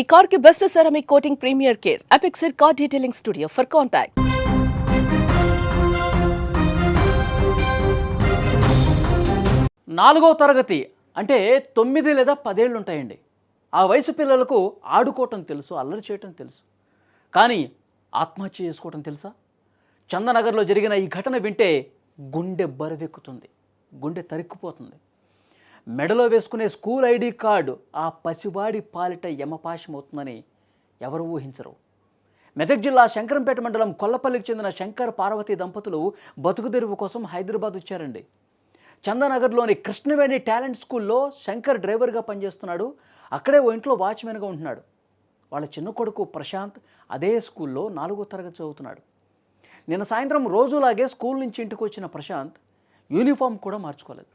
ఈ కార్ కి best ceramic coating premier care apexer car detailing studio for contact. నాలుగో తరగతి అంటే 9 లేదా 10 ఏళ్ళు ఉంటాయండి. ఆ వయసు పిల్లలకు ఆడుకోవటం తెలుసు, అల్లరి చేయటం తెలుసు. కానీ ఆత్మహత్య చేసుకోవటం తెలుసా? చందనగర్లో జరిగిన ఈ ఘటన వింటే గుండె బరువెక్కుతుంది, గుండె తరుక్కుపోతుంది. మెడలో వేసుకునే స్కూల్ ఐడి కార్డు ఆ పసివాడి పాలిట యమపాశమవుతుందని ఎవరు ఊహించరు. మెదక్ జిల్లా శంకరంపేట మండలం కొల్లపల్లికి చెందిన శంకర్ పార్వతి దంపతులు బతుకుదెరువు కోసం హైదరాబాద్ వచ్చారండి. చందానగర్లోని కృష్ణవేణి టాలెంట్ స్కూల్లో శంకర్ డ్రైవర్గా పనిచేస్తున్నాడు. అక్కడే ఓ ఇంట్లో వాచ్మెన్గా ఉంటున్నాడు. వాళ్ళ చిన్న కొడుకు ప్రశాంత్ అదే స్కూల్లో 4వ తరగతి చదువుతున్నాడు. నిన్న సాయంత్రం రోజులాగే స్కూల్ నుంచి ఇంటికి వచ్చిన ప్రశాంత్ యూనిఫామ్ కూడా మార్చుకోలేదు.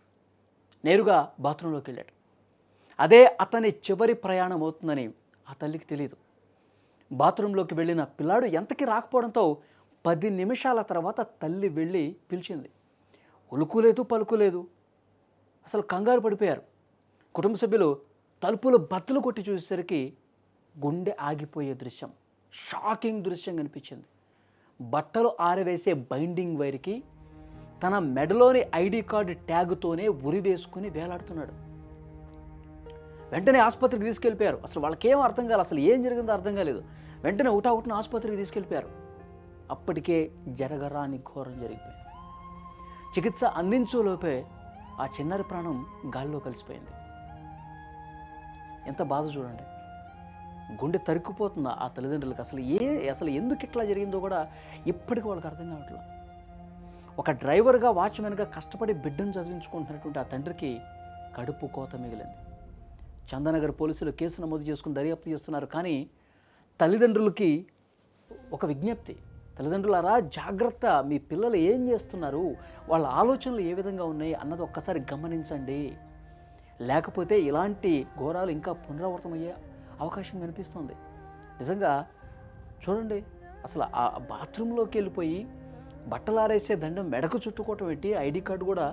నేరుగా బాత్రూంలోకి వెళ్ళాడు. అదే అతని చివరి ప్రయాణం అవుతుందని ఆ తల్లికి తెలియదు. బాత్రూంలోకి వెళ్ళిన పిల్లాడు ఎంతకీ రాకపోవడంతో 10 నిమిషాల తర్వాత తల్లి వెళ్ళి పిలిచింది. ఉలుకులేదు పలుకులేదు. అసలు కంగారు పడిపోయారు. కుటుంబ సభ్యులు తలుపులు బద్దలు కొట్టి చూసేసరికి గుండె ఆగిపోయే దృశ్యం, షాకింగ్ దృశ్యం కనిపించింది. బట్టలు ఆరవేసే బైండింగ్ వైర్కి తన మెడలోని ఐడి కార్డు ట్యాగుతోనే ఉరి వేసుకుని వేలాడుతున్నాడు. వెంటనే ఆసుపత్రికి తీసుకెళ్ళిపోయారు. అసలు వాళ్ళకేం అర్థం కాలేదు, అసలు ఏం జరిగిందో అర్థం కాలేదు. వెంటనే ఒకటిన ఆసుపత్రికి తీసుకెళ్ళిపోయారు. అప్పటికే జరగరాని ఘోరం జరిగిపోయింది. చికిత్స అందించులోపే ఆ చిన్నారి ప్రాణం గాల్లో కలిసిపోయింది. ఎంత బాధ చూడండి. గుండె తరుక్కుపోతుందా ఆ తల్లిదండ్రులకు? అసలు ఎందుకు ఇట్లా జరిగిందో కూడా ఇప్పటికీ వాళ్ళకి అర్థం కావట్లేదు. ఒక డ్రైవర్గా వాచ్మెన్గా కష్టపడి బిడ్డను చదివించుకుంటున్నటువంటి ఆ తండ్రికి కడుపు కోత మిగిలింది. చందానగర్ పోలీసులు కేసు నమోదు చేసుకుని దర్యాప్తు చేస్తున్నారు. కానీ తల్లిదండ్రులకి ఒక విజ్ఞప్తి, తల్లిదండ్రులారా జాగ్రత్త, మీ పిల్లలు ఏం చేస్తున్నారు, వాళ్ళ ఆలోచనలు ఏ విధంగా ఉన్నాయి అన్నది ఒక్కసారి గమనించండి. లేకపోతే ఇలాంటి ఘోరాలు ఇంకా పునరావృతమయ్యే అవకాశం కనిపిస్తుంది. నిజంగా చూడండి, అసలు ఆ బాత్రూంలోకి వెళ్ళిపోయి బట్టలు ఆరేసే దండం మెడకు చుట్టుకోవటం ఏంటి, ఐడి కార్డు కూడా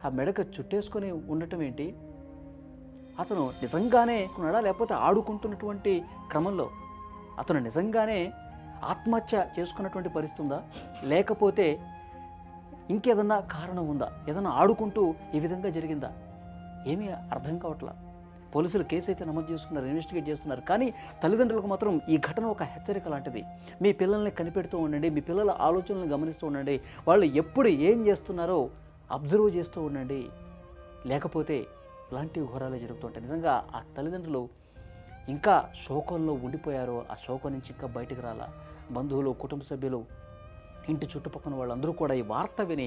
ఆ మెడకు చుట్టేసుకొని ఉండటం ఏంటి? అతను నిజంగానే ఉన్నాడా, లేకపోతే ఆడుకుంటున్నటువంటి క్రమంలో అతను నిజంగానే ఆత్మహత్య చేసుకున్నటువంటి పరిస్థితి ఉందా, లేకపోతే ఇంకేదన్నా కారణం ఉందా, ఏదన్నా ఆడుకుంటూ ఈ విధంగా జరిగిందా, ఏమీ అర్థం కావట్లా. పోలీసులు కేసు అయితే నమోదు చేసుకున్నారు, ఇన్వెస్టిగేట్ చేస్తున్నారు. కానీ తల్లిదండ్రులకు మాత్రం ఈ ఘటన ఒక హెచ్చరిక లాంటిది. మీ పిల్లల్ని కనిపెడుతూ ఉండండి, మీ పిల్లల ఆలోచనలను గమనిస్తూ ఉండండి, వాళ్ళు ఎప్పుడు ఏం చేస్తున్నారో అబ్జర్వ్ చేస్తూ ఉండండి. లేకపోతే ఇలాంటి ఘోరాలే జరుగుతుంటాయి. నిజంగా ఆ తల్లిదండ్రులు ఇంకా శోకంలో ఉండిపోయారు. ఆ శోకం నుంచి ఇంకా బయటకు రాలా. బంధువులు, కుటుంబ సభ్యులు, ఇంటి చుట్టుపక్కల వాళ్ళందరూ కూడా ఈ వార్త విని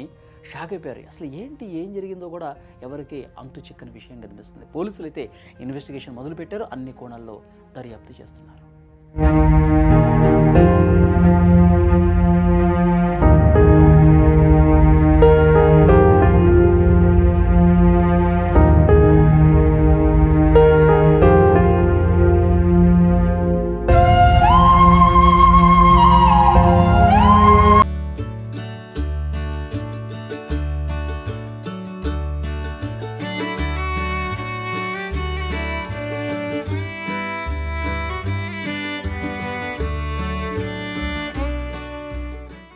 షాక్ అయిపోయారు. అసలు ఏం జరిగిందో కూడా ఎవరికి అంతు చిక్కని విషయం కనిపిస్తుంది. పోలీసులు అయితే ఇన్వెస్టిగేషన్ మొదలుపెట్టారు, అన్ని కోణాల్లో దర్యాప్తు చేస్తున్నారు.